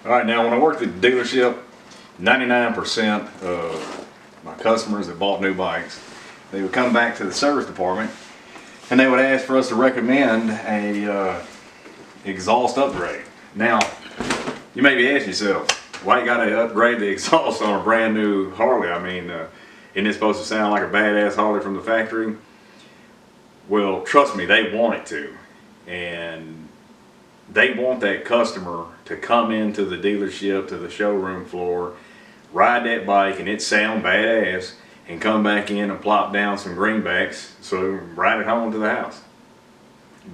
All right, now when I worked at the dealership, 99% of my customers that bought new bikes, they would come back to the service department and they would ask for us to recommend a exhaust upgrade. Now, you may be asking yourself, why you gotta upgrade the exhaust on a brand new Harley? I mean, isn't it supposed to sound like a badass Harley from the factory? Well, trust me, they want it to. And they want that customer to come into the dealership, to the showroom floor, ride that bike and it sound badass, and come back in and plop down some greenbacks so ride it home to the house.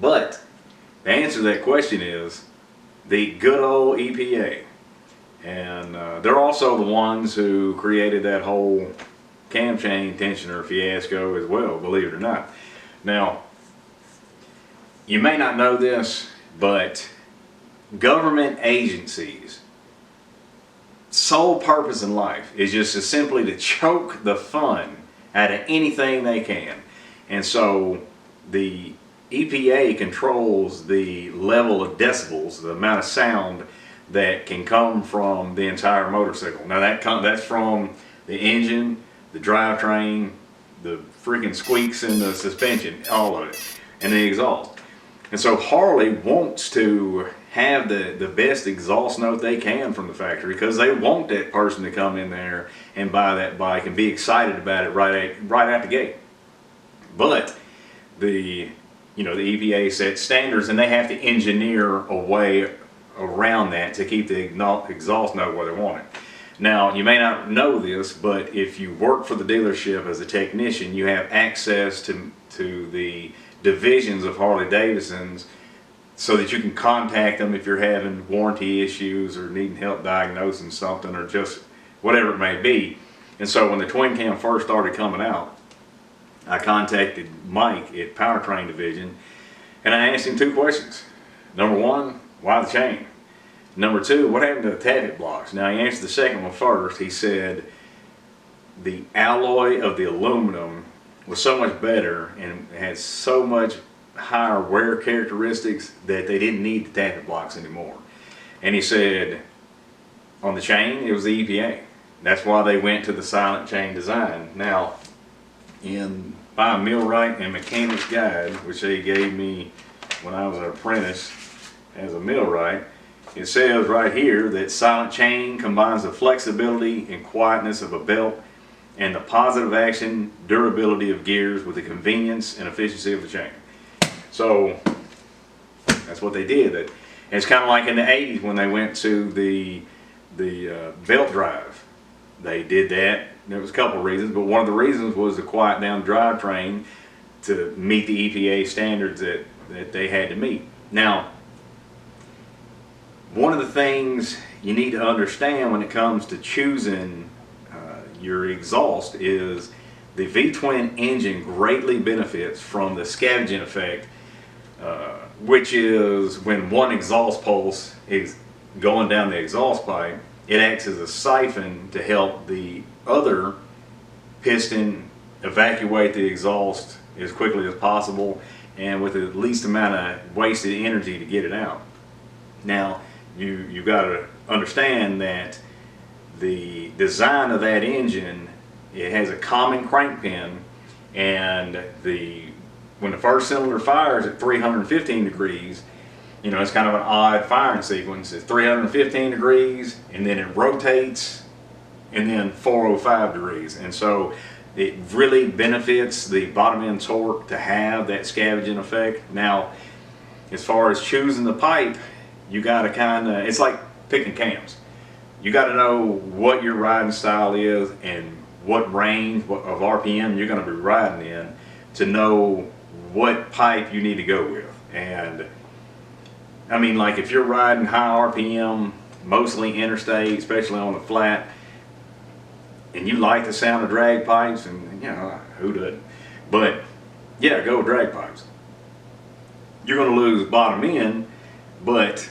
But the answer to that question is the good old EPA. And they're also the ones who created that whole cam chain tensioner fiasco as well, believe it or not. Now, you may not know this, but government agencies' sole purpose in life is just to simply to choke the fun out of anything they can. And so the EPA controls the level of decibels, the amount of sound that can come from the entire motorcycle. Now that's from the engine, the drivetrain, the freaking squeaks in the suspension, all of it, and the exhaust. And so Harley wants to have the best exhaust note they can from the factory because they want that person to come in there and buy that bike and be excited about it right out the gate. But the EPA sets standards and they have to engineer a way around that to keep the exhaust note where they want it. Now, you may not know this, but if you work for the dealership as a technician, you have access to the divisions of Harley Davidson's so that you can contact them if you're having warranty issues or needing help diagnosing something or just whatever it may be. And so when the twin cam first started coming out, I contacted Mike at Powertrain Division and I asked him two questions. Number one, why the chain? Number two, what happened to the tappet blocks? Now he answered the second one first. He said the alloy of the aluminum was so much better and had so much higher wear characteristics that they didn't need the tappet blocks anymore. And he said on the chain it was the EPA. That's why they went to the silent chain design. Now by Millwright and Mechanic's Guide, which they gave me when I was an apprentice as a millwright, it says right here that silent chain combines the flexibility and quietness of a belt and the positive action durability of gears with the convenience and efficiency of the chain. So that's what they did. And it's kind of like in the 80s when they went to the belt drive. They did that. There was a couple of reasons, but one of the reasons was to quiet down the drivetrain to meet the EPA standards that they had to meet. Now, one of the things you need to understand when it comes to choosing your exhaust is the V-twin engine greatly benefits from the scavenging effect, which is when one exhaust pulse is going down the exhaust pipe, it acts as a siphon to help the other piston evacuate the exhaust as quickly as possible and with the least amount of wasted energy to get it out. Now, you've got to understand that the design of that engine, it has a common crank pin, and when the first cylinder fires at 315 degrees, it's kind of an odd firing sequence. It's 315 degrees and then it rotates and then 405 degrees. And so it really benefits the bottom end torque to have that scavenging effect. Now, as far as choosing the pipe, you got to it's like picking cams. You got to know what your riding style is and what range of RPM you're going to be riding in to know what pipe you need to go with. And I mean, like if you're riding high RPM, mostly interstate, especially on the flat, and you like the sound of drag pipes, and who doesn't? But yeah, go with drag pipes. You're going to lose bottom end, but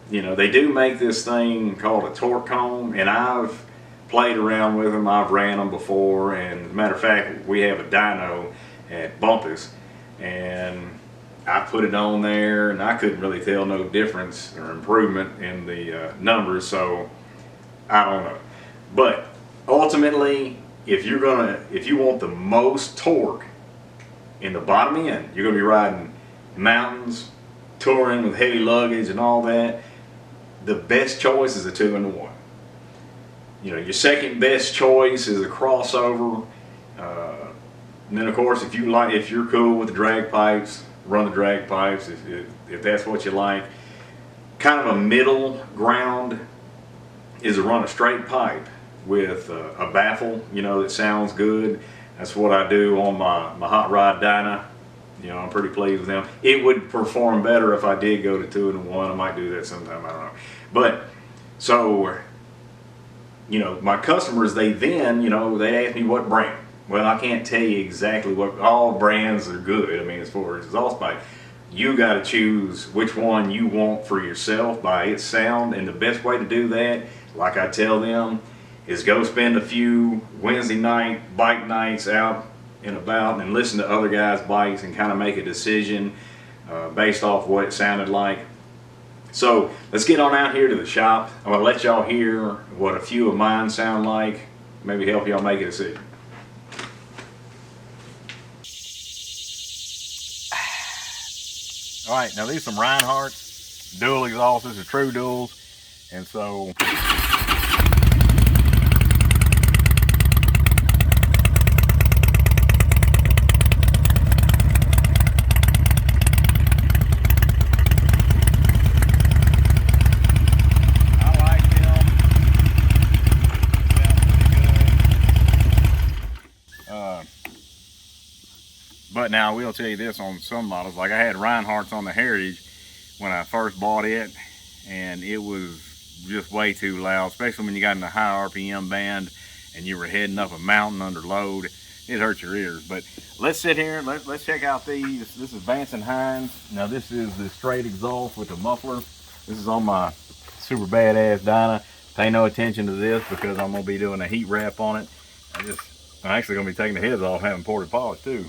they do make this thing called a torque cone, and I've played around with them. I've ran them before, and as a matter of fact, we have a dyno at Bumpus, and I put it on there and I couldn't really tell no difference or improvement in the numbers, so I don't know. But ultimately, if you want the most torque in the bottom end, you're gonna be riding mountains, touring with heavy luggage and all that, the best choice is a 2-in-1. You know, your second best choice is a crossover. And then of course, if you're cool with the drag pipes, run the drag pipes. If that's what you like, kind of a middle ground is to run a straight pipe with a baffle. You know, that sounds good. That's what I do on my hot rod Dyna. You know, I'm pretty pleased with them. It would perform better if I did go to 2-in-1. I might do that sometime. I don't know. But so, you know, my customers, they ask me what brand. Well, I can't tell you exactly what. All brands are good. I mean, as far as exhaust pipe, you got to choose which one you want for yourself by its sound. And the best way to do that, like I tell them, is go spend a few Wednesday night bike nights out and about and listen to other guys' bikes and kind of make a decision based off what it sounded like. So let's get on out here to the shop. I'm going to let y'all hear what a few of mine sound like, maybe help y'all make a decision. All right, now these are some Reinhardt dual exhausts. These are true duals, and so but now I will tell you this, on some models, like I had Reinhardt's on the Heritage when I first bought it, and it was just way too loud, especially when you got in the high RPM band and you were heading up a mountain under load. It hurts your ears. But let's sit here, let's check out these. This is Vance and Hines. Now this is the straight exhaust with the muffler. This is on my super badass Dyna. Pay no attention to this because I'm gonna be doing a heat wrap on it. I'm actually gonna be taking the heads off, having ported polish too.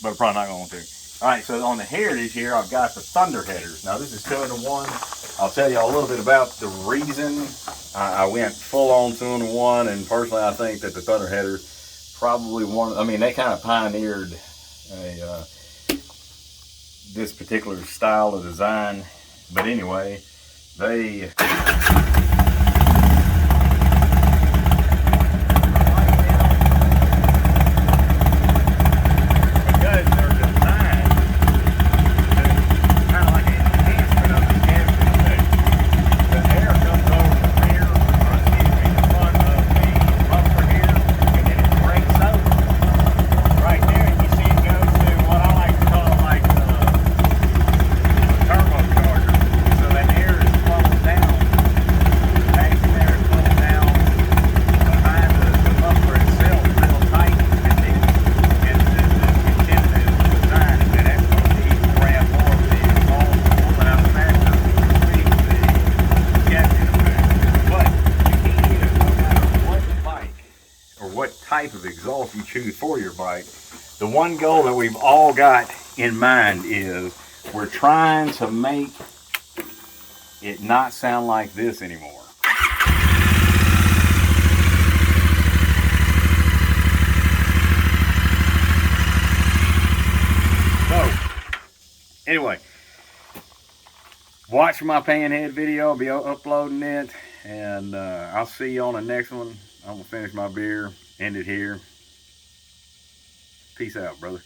But probably not going to. All right, so on the Heritage here, I've got the Thunder headers. Now this is 2-in-1. I'll tell y'all a little bit about the reason I went full on 2-in-1, and personally I think that the Thunder headers probably they kind of pioneered this particular style of design. But anyway, they type of exhaust you choose for your bike, the one goal that we've all got in mind is we're trying to make it not sound like this anymore. So, anyway, watch my panhead video. I'll be uploading it, and I'll see you on the next one. I'm gonna finish my beer, end it here. Peace out, brother.